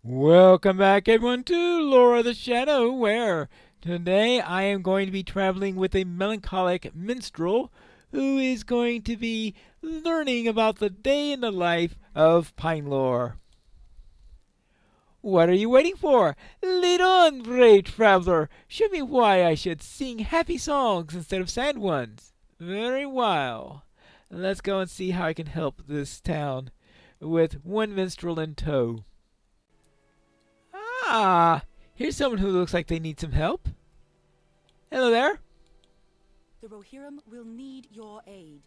Welcome back, everyone, to Laura the Shadow, where today I am going to be traveling with a melancholic minstrel who is going to be learning about the day in the life of Pine Lore. What are you waiting for? Lead on, brave traveler. Show me why I should sing happy songs instead of sad ones. Very well. Let's go and see how I can help this town with one minstrel in tow. Ah, here's someone who looks like they need some help. Hello there. The Rohirrim will need your aid.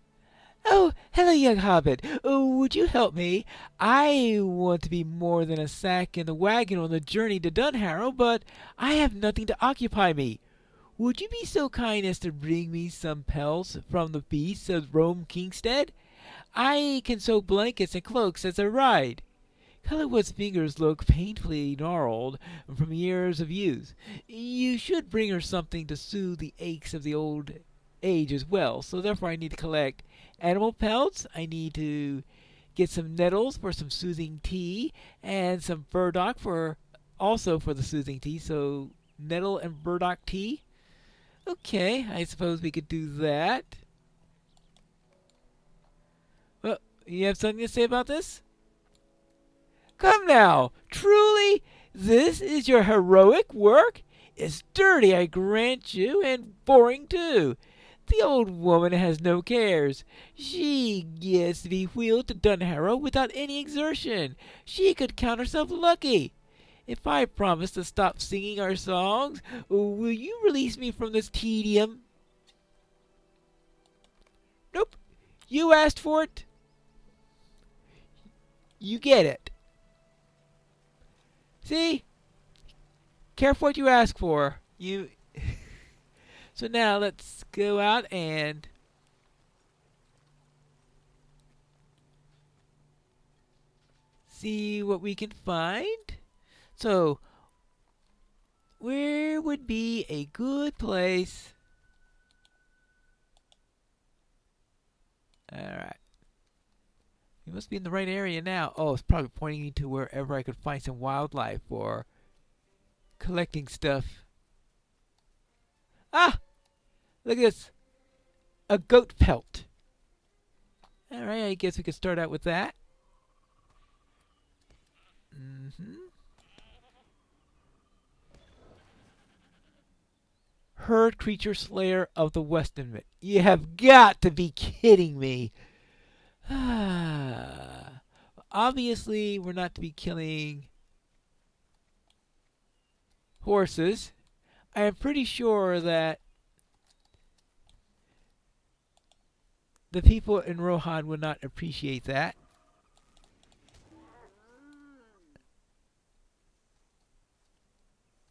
Oh, hello, young hobbit. Oh, would you help me? I want to be more than a sack in the wagon on the journey to Dunharrow, but I have nothing to occupy me. Would you be so kind as to bring me some pelts from the beasts of Rome Kingstead? I can sew blankets and cloaks as I ride. Cullerwood's fingers look painfully gnarled from years of use. You should bring her something to soothe the aches of the old age as well, so therefore I need to collect animal pelts. I need to get some nettles for some soothing tea, and some burdock for the soothing tea, so nettle and burdock tea. Okay, I suppose we could do that. Well, you have something to say about this? Come now, truly, this is your heroic work? It's dirty, I grant you, and boring too. The old woman has no cares. She gets to be wheeled to Dunharrow without any exertion. She could count herself lucky. If I promise to stop singing our songs, will you release me from this tedium? Nope. You asked for it. You get it. See? Careful what you ask for. You. So now let's go out and see what we can find. So, where would be a good place? Alright. We must be in the right area now. Oh, it's probably pointing me to wherever I could find some wildlife or collecting stuff. Ah! Look at this. A goat pelt. Alright, I guess we could start out with that. Herd creature slayer of the Westinmont. You have got to be kidding me. Obviously, we're not to be killing horses. I am pretty sure that the people in Rohan would not appreciate that.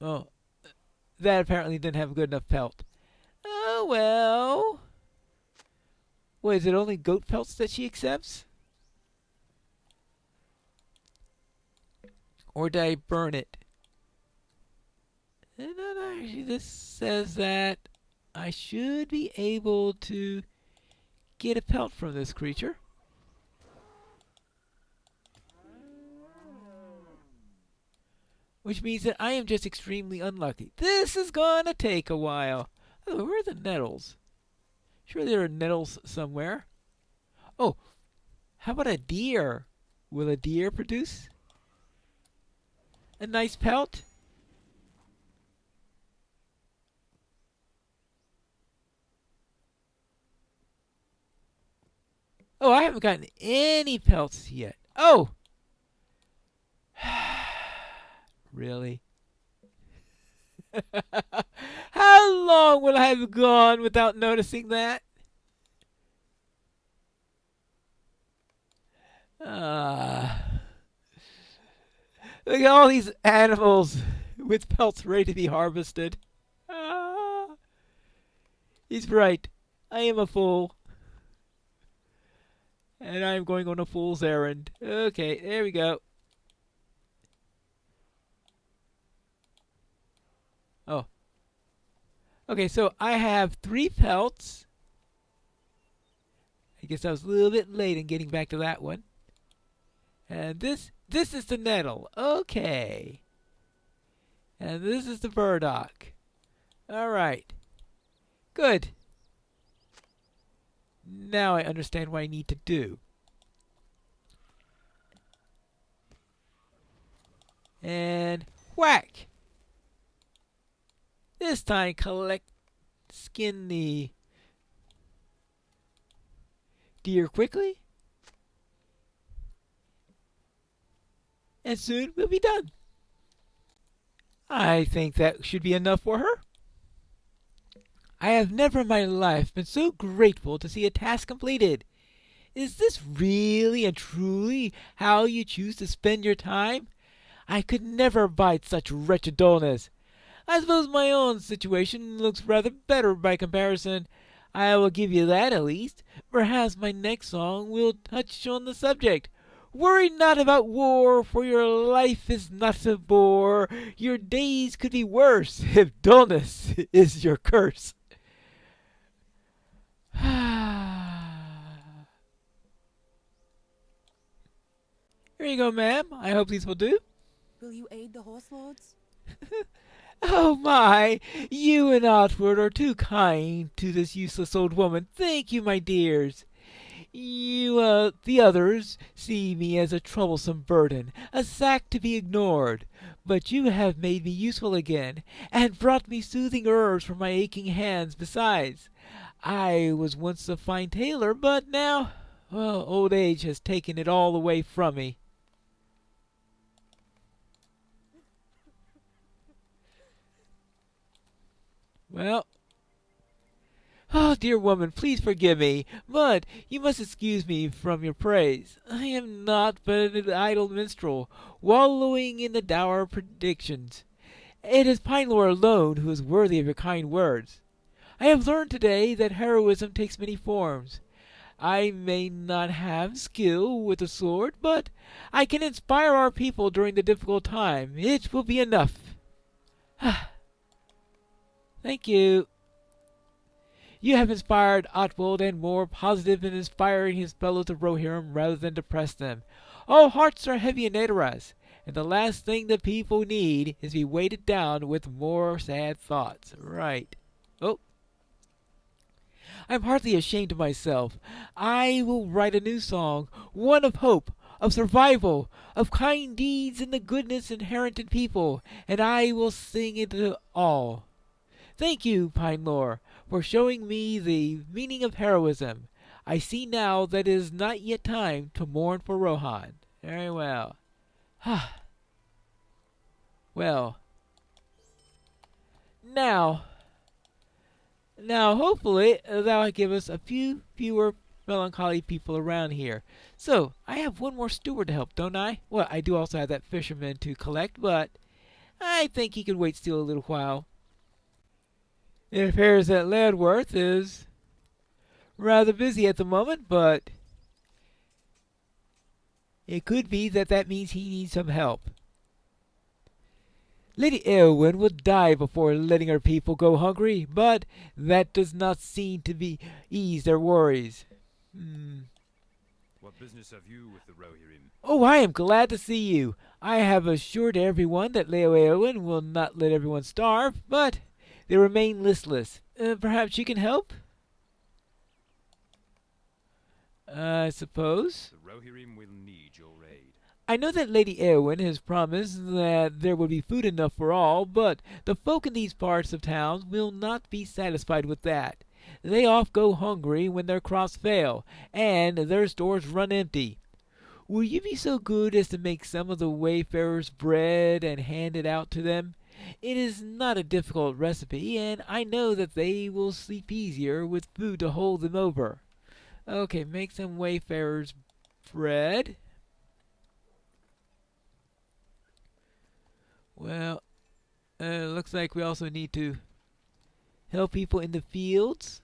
Oh, that apparently didn't have a good enough pelt. Oh well. Wait, is it only goat pelts that she accepts? Or did I burn it? No, actually, this says that I should be able to get a pelt from this creature. Which means that I am just extremely unlucky. This is gonna take a while. Oh, where are the nettles? Sure there are nettles somewhere. Oh, how about a deer? Will a deer produce a nice pelt? Oh, I haven't gotten any pelts yet. Oh! Really? How long will I have gone without noticing that? Look at all these animals with pelts ready to be harvested. Ah, he's right. I am a fool. And I'm going on a fool's errand. Okay, there we go. Oh. Okay, so I have 3 pelts. I guess I was a little bit late in getting back to that one. And this is the nettle. Okay. And this is the burdock. All right. Good. Now I understand what I need to do. And whack! This time skin the deer quickly. And soon we'll be done. I think that should be enough for her. I have never in my life been so grateful to see a task completed. Is this really and truly how you choose to spend your time? I could never abide such wretched dullness. I suppose my own situation looks rather better by comparison. I will give you that at least. Perhaps my next song will touch on the subject. Worry not about war, for your life is not a bore. Your days could be worse if dullness is your curse. Here you go, ma'am. I hope these will do. Will you aid the horse lords? Oh my! You and Otward are too kind to this useless old woman. Thank you, my dears. The others, see me as a troublesome burden, a sack to be ignored. But you have made me useful again, and brought me soothing herbs for my aching hands besides. I was once a fine tailor, but now, well, old age has taken it all away from me. Well, oh, dear woman, please forgive me, but you must excuse me from your praise. I am not but an idle minstrel, wallowing in the dour predictions. It is Pinelore alone who is worthy of your kind words. I have learned today that heroism takes many forms. I may not have skill with the sword, but I can inspire our people during the difficult time. It will be enough. Thank you. You have inspired Otwald and more positive in inspiring his fellows of Rohirrim rather than depress them. All hearts are heavy in Edoras, and the last thing the people need is to be weighted down with more sad thoughts. Right. Oh. I'm hardly ashamed of myself. I will write a new song, one of hope, of survival, of kind deeds and the goodness inherent in people, and I will sing it to all. Thank you, Pinelore, for showing me the meaning of heroism. I see now that it is not yet time to mourn for Rohan. Very well. Well. Now, hopefully, that'll give us a few fewer melancholy people around here. So, I have one more steward to help, don't I? Well, I do also have that fisherman to collect, but I think he can wait still a little while. It appears that Ledworth is rather busy at the moment, but it could be that means he needs some help. Lady Eowyn will die before letting her people go hungry, but that does not seem to ease their worries. What business have you with the Rohirrim? Oh, I am glad to see you. I have assured everyone that Lady Eowyn will not let everyone starve, but they remain listless. Perhaps you can help? I suppose. The Rohirrim will need your aid. I know that Lady Eowyn has promised that there will be food enough for all, but the folk in these parts of town will not be satisfied with that. They oft go hungry when their crops fail, and their stores run empty. Will you be so good as to make some of the wayfarers' bread and hand it out to them? It is not a difficult recipe, and I know that they will sleep easier with food to hold them over. Okay, make some wayfarers' bread. Well, it looks like we also need to help people in the fields.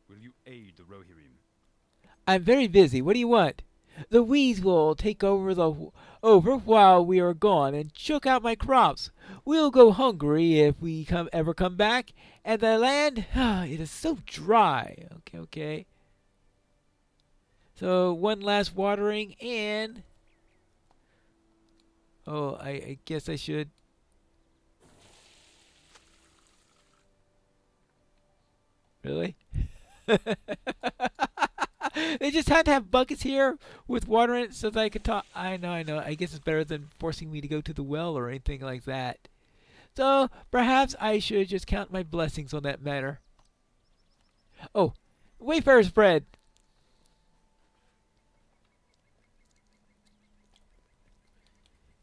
Will you aid the Rohirrim? I'm very busy. What do you want? The weeds will take over while we are gone and choke out my crops. We'll go hungry if we ever come back, and the land, it is so dry. Okay. So one last watering and... Oh, I guess I should... Really? They just had to have buckets here with water in it so that I could talk. I know, I know. I guess it's better than forcing me to go to the well or anything like that. So perhaps I should just count my blessings on that matter. Oh, Wayfarer's bread.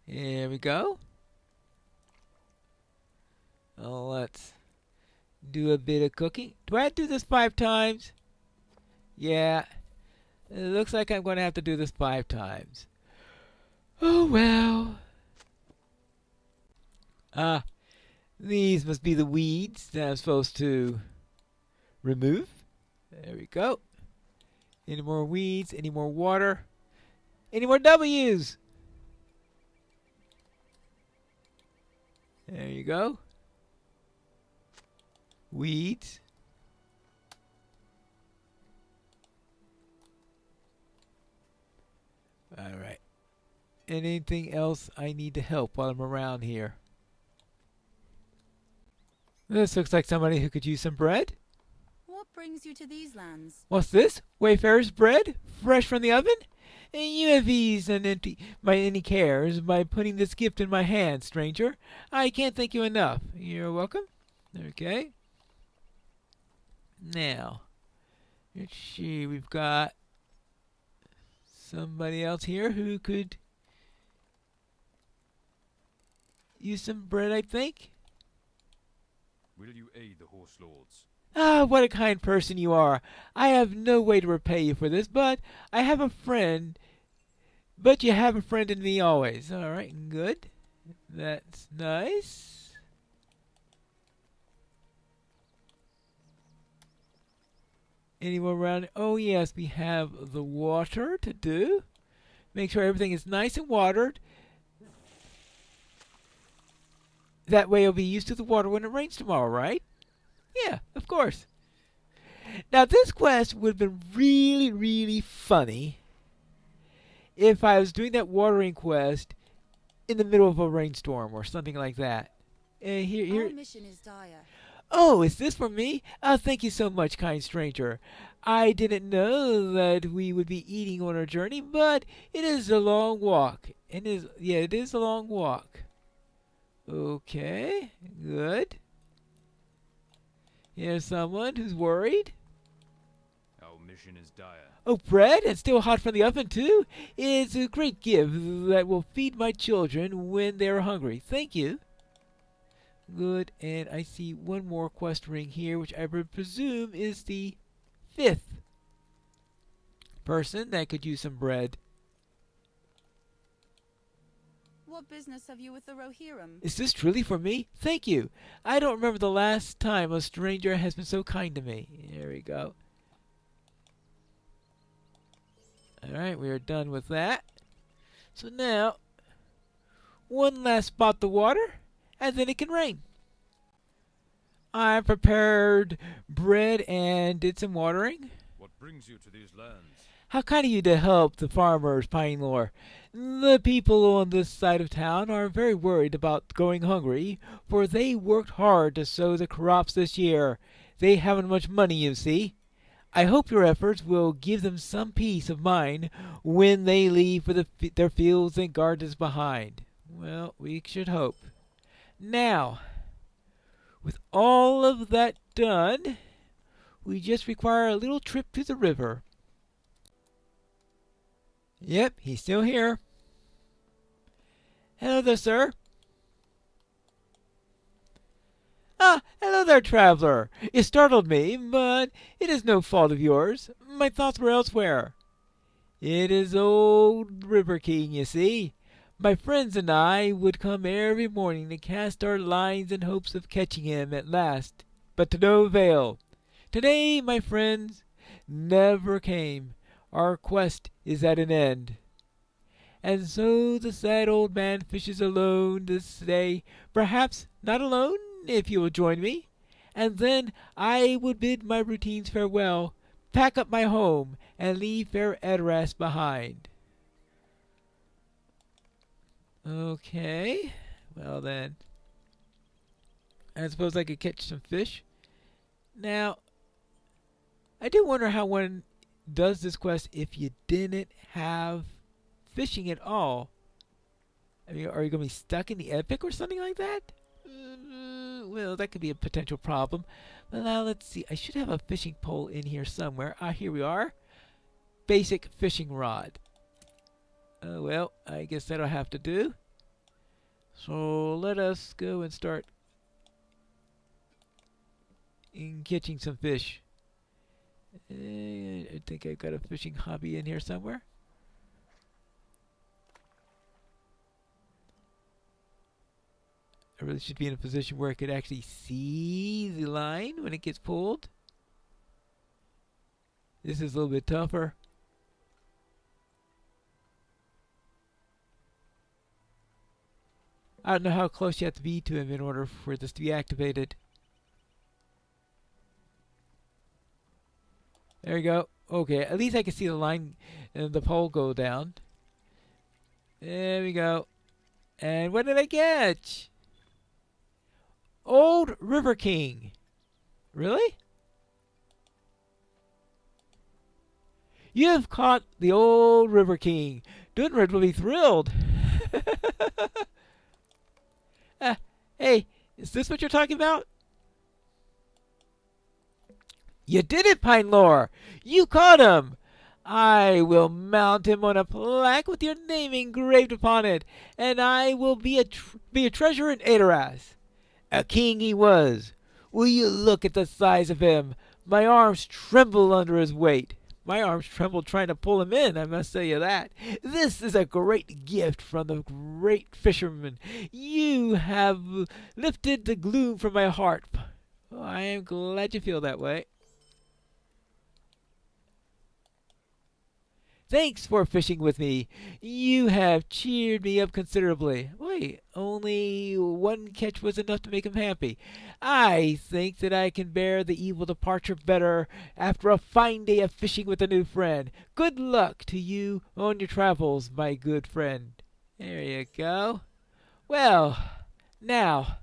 Here we go. Oh, let's do a bit of cooking. Do I have to do this 5 times? Yeah. It looks like I'm going to have to do this 5 times. Oh, well. Ah, these must be the weeds that I'm supposed to remove. There we go. Any more weeds? Any more water? Any more W's? There you go. Weeds. Alright. Anything else I need to help while I'm around here? This looks like somebody who could use some bread. What brings you to these lands? What's this? Wayfarer's bread? Fresh from the oven? And you have eased my any cares by putting this gift in my hand, stranger. I can't thank you enough. You're welcome. Okay. Now, let's see. We've got somebody else here who could use some bread, I think. Will you aid the horse lords? Ah, what a kind person you are. I have no way to repay you for this, but I have a friend. But you have a friend in me always. All right, good. That's nice. Anyone around? Oh, yes, we have the water to do. Make sure everything is nice and watered. That way you'll be used to the water when it rains tomorrow, right? Yeah, of course. Now, this quest would have been really, really funny if I was doing that watering quest in the middle of a rainstorm or something like that. Here. Our mission is dire. Oh, is this for me? Oh, thank you so much, kind stranger. I didn't know that we would be eating on our journey, but it is a long walk. It is a long walk. Okay, good. Here's someone who's worried. Our mission is dire. Oh, bread? And still hot from the oven, too? It's a great gift that will feed my children when they're hungry. Thank you. Good, and I see one more quest ring here, which I would presume is the 5th person that could use some bread. What business have you with the Rohirrim? Is this truly for me? Thank you. I don't remember the last time a stranger has been so kind to me. There we go. Alright, we are done with that. So now, one last spot of water, and then it can rain. I prepared bread and did some watering. What brings you to these lands? How kind of you to help the farmers, Pine Lore. The people on this side of town are very worried about going hungry, for they worked hard to sow the crops this year. They haven't much money, you see. I hope your efforts will give them some peace of mind when they leave for their fields and gardens behind. Well, we should hope. Now, with all of that done, we just require a little trip to the river. Yep, he's still here. Hello there, sir. Ah, hello there, traveler. You startled me, but it is no fault of yours. My thoughts were elsewhere. It is old River King, you see. My friends and I would come every morning to cast our lines in hopes of catching him at last, but to no avail. Today, my friends never came. Our quest is at an end. And so the sad old man fishes alone this day, perhaps not alone, if you will join me. And then I would bid my routines farewell, pack up my home and leave fair Edoras behind. Okay. Well then. I suppose I could catch some fish. Now, I do wonder how one does this quest if you didn't have fishing at all. I mean, are you going to be stuck in the epic or something like that? Well, that could be a potential problem. But now let's see. I should have a fishing pole in here somewhere. Ah, here we are. Basic fishing rod. Oh, well, I guess that'll have to do. So let us go and start in catching some fish. I think I've got a fishing hobby in here somewhere. I really should be in a position where I could actually see the line when it gets pulled. This is a little bit tougher. I don't know how close you have to be to him in order for this to be activated. There you go. Okay, at least I can see the line and the pole go down. There we go. And what did I catch? Old River King. Really? You have caught the old River King. Dunred will be thrilled. Hey, is this what you're talking about? You did it, Pine Lore! You caught him! I will mount him on a plaque with your name engraved upon it, and I will be a treasure in Edoras. A king he was. Will you look at the size of him? My arms tremble under his weight. My arms trembled trying to pull him in, I must tell you that. This is a great gift from the great fisherman. You have lifted the gloom from my heart. Oh, I am glad you feel that way. Thanks for fishing with me. You have cheered me up considerably. Wait, only one catch was enough to make him happy. I think that I can bear the evil departure better after a fine day of fishing with a new friend. Good luck to you on your travels, my good friend. There you go. Well, now,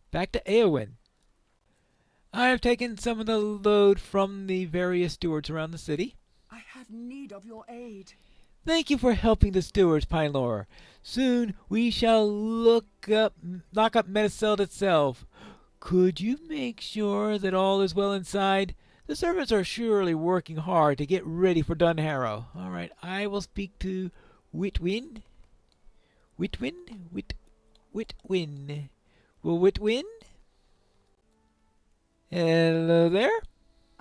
back to Eowyn. I have taken some of the load from the various stewards around the city. I have need of your aid. Thank you for helping the stewards, Pine Lore. Soon we shall lock up Melancholic itself. Could you make sure that all is well inside? The servants are surely working hard to get ready for Dunharrow. All right, I will speak to Witwin. Witwin? Witwin. Will Witwin? Hello there?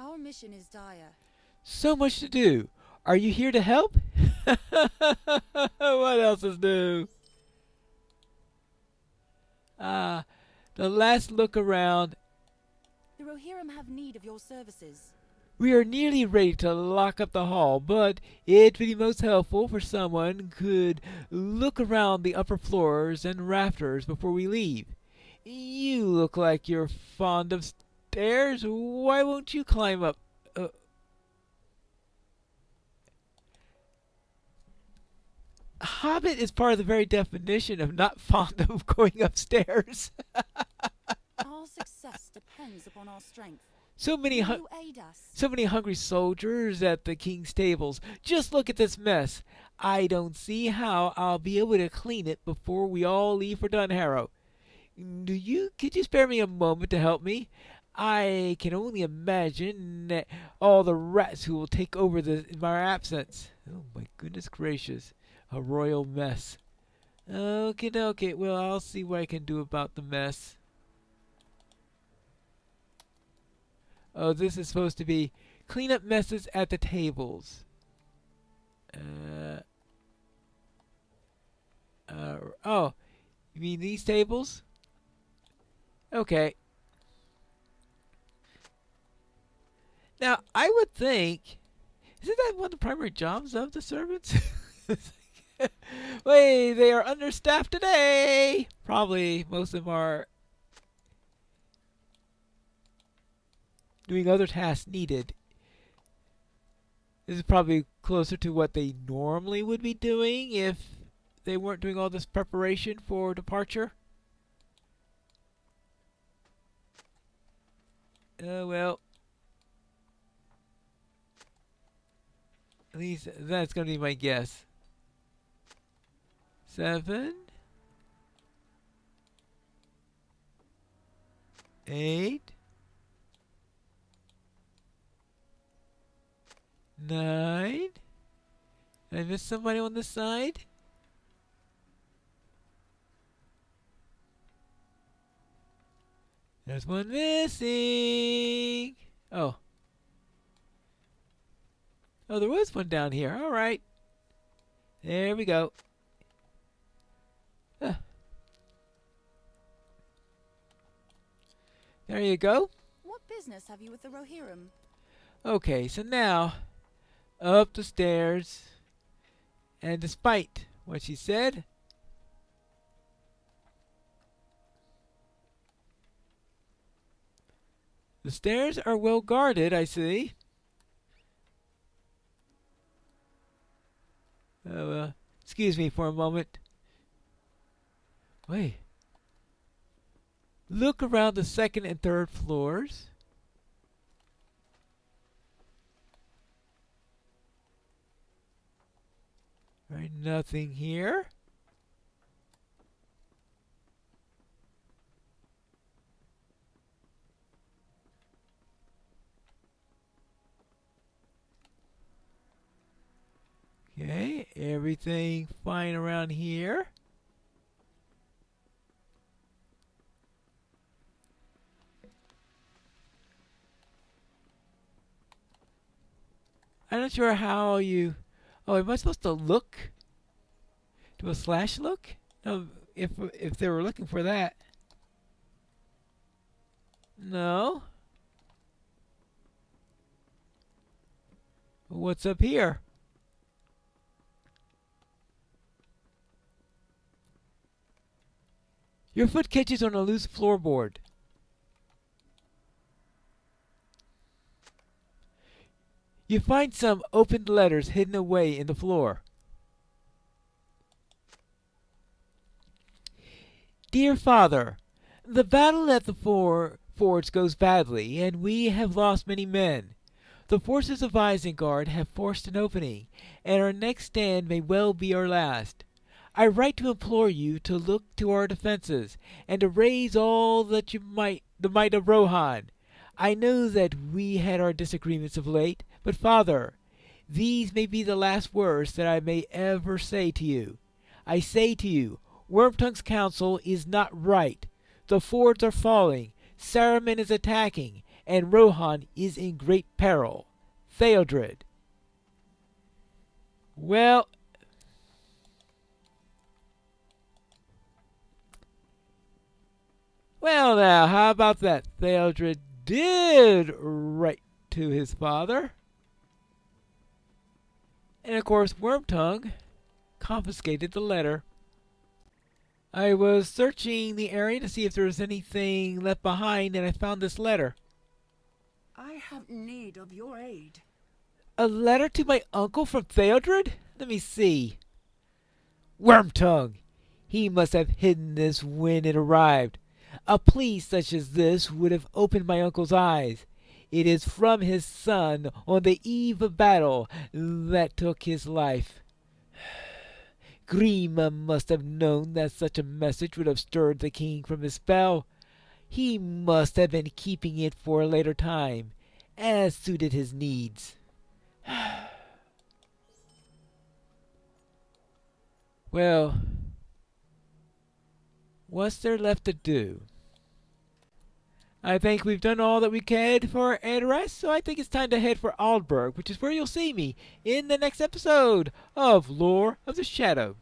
Our mission is dire. So much to do. Are you here to help? What else is new? The last look around. The Rohirrim have need of your services. We are nearly ready to lock up the hall, but it would be most helpful for someone could look around the upper floors and rafters before we leave. You look like you're fond of stairs. Why won't you climb up? Hobbit is part of the very definition of not fond of going upstairs. Our success depends upon our strength. So many Will you aid us? So many hungry soldiers at the king's tables. Just look at this mess. I don't see how I'll be able to clean it before we all leave for Dunharrow. Could you spare me a moment to help me? I can only imagine all the rats who will take over in my absence. Oh my goodness gracious. A royal mess. Okay. Well, I'll see what I can do about the mess. Oh, this is supposed to be clean up messes at the tables. Oh, you mean these tables? Okay. Now, I would think, isn't that one of the primary jobs of the servants? Wait, they are understaffed today. Probably most of them are doing other tasks needed This is probably closer to what they normally would be doing if they weren't doing all this preparation for departure. Well, at least that's going to be my guess. 7, 8, 9. Did I miss somebody on this side? There's one missing. Oh. Oh, there was one down here. All right. There we go. There you go. What business have you with the Rohirrim? Okay, so now up the stairs. And despite what she said, the stairs are well guarded, I see. Excuse me for a moment. Wait. Look around the second and third floors. Right, nothing here. Okay, everything fine around here. I'm not sure how you... Oh, am I supposed to look? Do a slash look? No, if they were looking for that. No. What's up here? Your foot catches on a loose floorboard. You find some opened letters hidden away in the floor. Dear Father, the battle at the forge goes badly, and we have lost many men. The forces of Isengard have forced an opening, and our next stand may well be our last. I write to implore you to look to our defenses, and to raise all that you might the might of Rohan. I know that we had our disagreements of late, but Father, these may be the last words that I may ever say to you. I say to you, Wormtongue's counsel is not right. The fords are falling, Saruman is attacking, and Rohan is in great peril. Theodred. Well, now, how about that? Theodred did write to his father. And of course, Wormtongue confiscated the letter. I was searching the area to see if there was anything left behind, and I found this letter. I have need of your aid. A letter to my uncle from Theodred? Let me see. Wormtongue! He must have hidden this when it arrived. A plea such as this would have opened my uncle's eyes. It is from his son on the eve of battle that took his life. Grima must have known that such a message would have stirred the king from his spell. He must have been keeping it for a later time, as suited his needs. Well, what's there left to do? I think we've done all that we can for Edoras, so I think it's time to head for Aldburg, which is where you'll see me in the next episode of Lore of the Shadow.